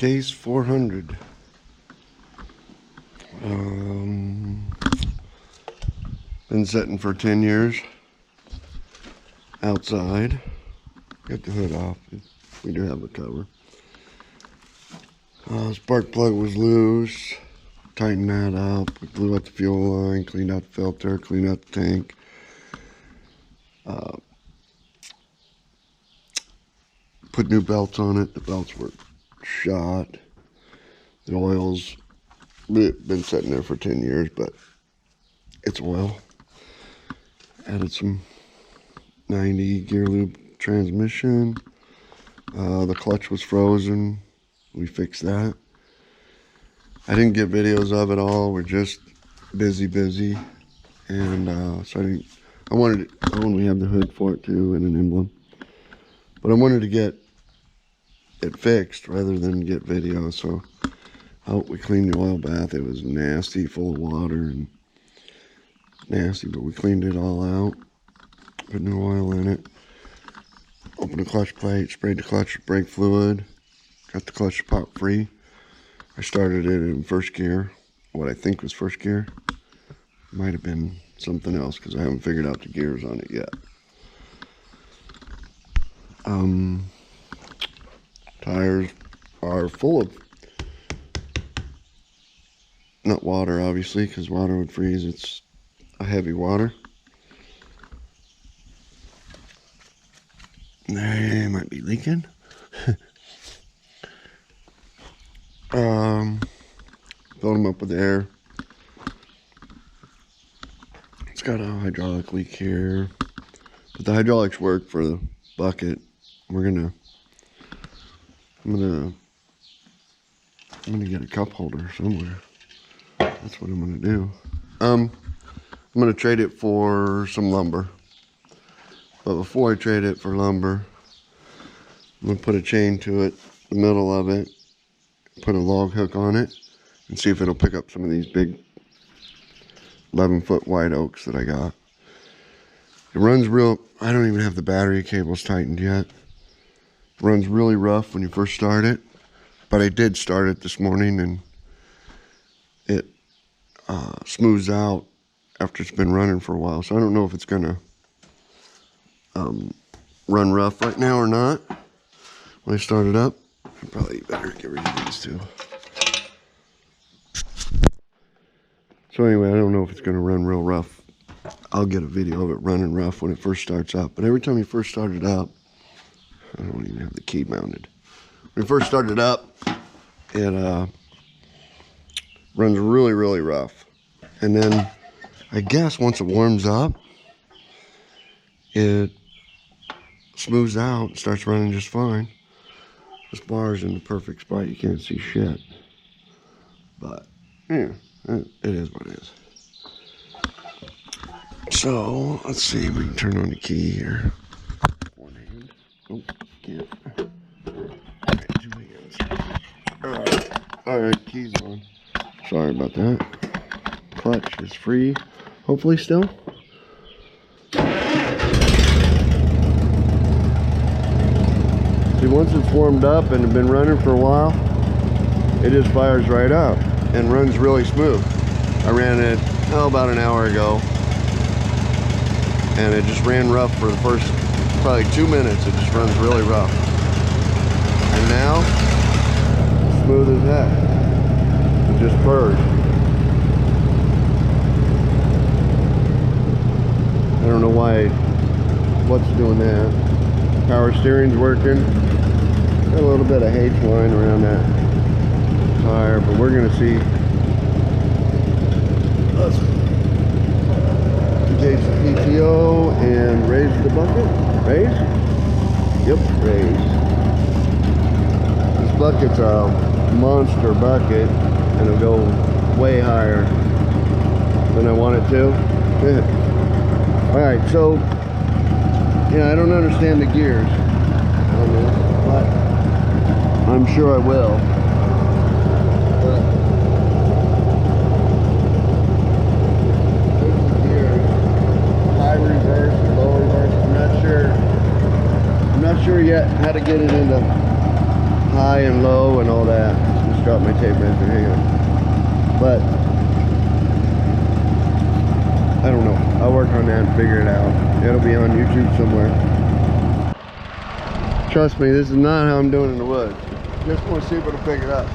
Case 400. Been sitting for 10 years outside. Got the hood off. We do have a cover. Spark plug was loose. Tightened that up. We blew out the fuel line, cleaned out the filter, cleaned out the tank. Put new belts on it. The belts were shot. The oil's been sitting there for 10 years, but it's oil. Added some 90 gear loop transmission. The clutch was frozen. We fixed that. I didn't get videos of it all. We're just busy. And so I only have the hood for it too and an emblem. But I wanted to get it fixed rather than get video. So we cleaned the oil bath. It was nasty, full of water and nasty, but we cleaned it all out. Put new oil in it. Opened the clutch plate, sprayed the clutch with brake fluid. Got the clutch to pop free. I started it in first gear, what I think was first gear. Might have been something else because I haven't figured out the gears on it yet. Tires are full of, not water obviously, because water would freeze. It's a heavy water. They might be leaking. Filled them up with air. It's got a hydraulic leak here, but the hydraulics work for the bucket. I'm gonna get a cup holder somewhere. That's what I'm gonna do. I'm gonna trade it for some lumber. But before I trade it for lumber, I'm gonna put a chain to it, the middle of it, put a log hook on it, and see if it'll pick up some of these big 11-foot white oaks that I got. It runs real, I don't even have the battery cables tightened yet. It runs really rough when you first start it, but I did start it this morning and it smooths out after it's been running for a while. So I don't know if it's gonna run rough right now or not. When I start it up, I probably better get rid of these two. So anyway, I don't know if it's going to run real rough. I'll get a video of it running rough when it first starts up. But every time you first start it up, I don't even have the key mounted. When you first start it up, it runs really rough. And then I guess once it warms up, it smooths out and starts running just fine. This bar is in the perfect spot. You can't see shit. But, yeah, it is what it is. So, let's see if we can turn on the key here. One hand. Oh, can't. Alright, 2 hands. Alright, key's on. Sorry about that. Clutch is free. Hopefully still. See, once it's warmed up and been running for a while, it just fires right up and runs really smooth. I ran it, about an hour ago, and it just ran rough for the first probably 2 minutes. It just runs really rough. And now, smooth as heck. It just purrs. I don't know what's doing that. Power steering's working. Got a little bit of H line around that tire, but we're gonna see. Let's engage the PTO and raise the bucket. Raise? Yep, raise. This bucket's a monster bucket, and it'll go way higher than I want it to. Alright, so yeah, I don't understand the gears on this, but I'm sure I will. But there's the gears, high reverse and low reverse. I'm not sure yet how to get it into high and low and all that. Just got my tape measure, hang on. But I don't know. I'll work on that and figure it out. It'll be on YouTube somewhere. Trust me, this is not how I'm doing in the woods. Just want to see if it'll pick it up.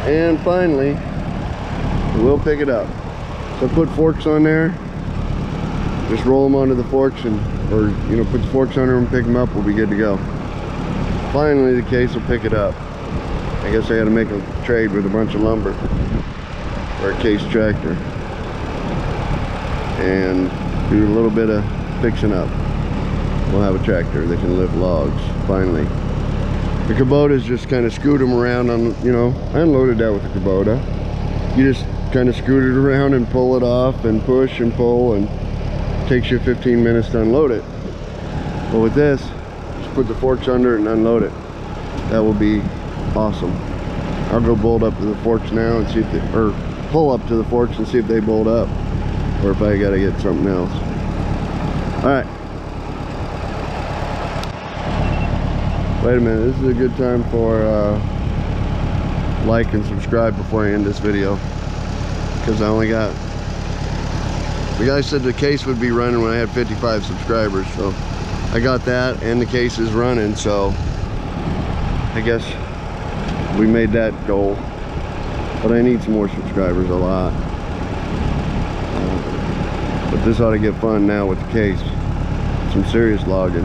And finally, we'll pick it up. So put forks on there, just roll them onto the forks, and or you know, put the forks under them, pick them up, we'll be good to go. Finally, the case will pick it up. I guess I got to make a trade with a bunch of lumber for a case tractor and do a little bit of fixing up. We'll have a tractor that can lift logs finally. The Kubota just kind of scoot them around on, you know, I unloaded that with the Kubota. You just kind of scoot it around and pull it off and push and pull, and it takes you 15 minutes to unload it. But with this, just put the forks under it and unload it. That will be awesome. I'll go bolt up to the forks now and see if they, or pull up to the forks and see if they bolt up, or if I gotta get something else. All right. Wait a minute, this is a good time for like and subscribe before I end this video, because I only got, the guy said the case would be running when I had 55 subscribers, so I got that and the case is running, so I guess we made that goal. But I need some more subscribers, a lot. But this ought to get fun now with the case. Some serious logging.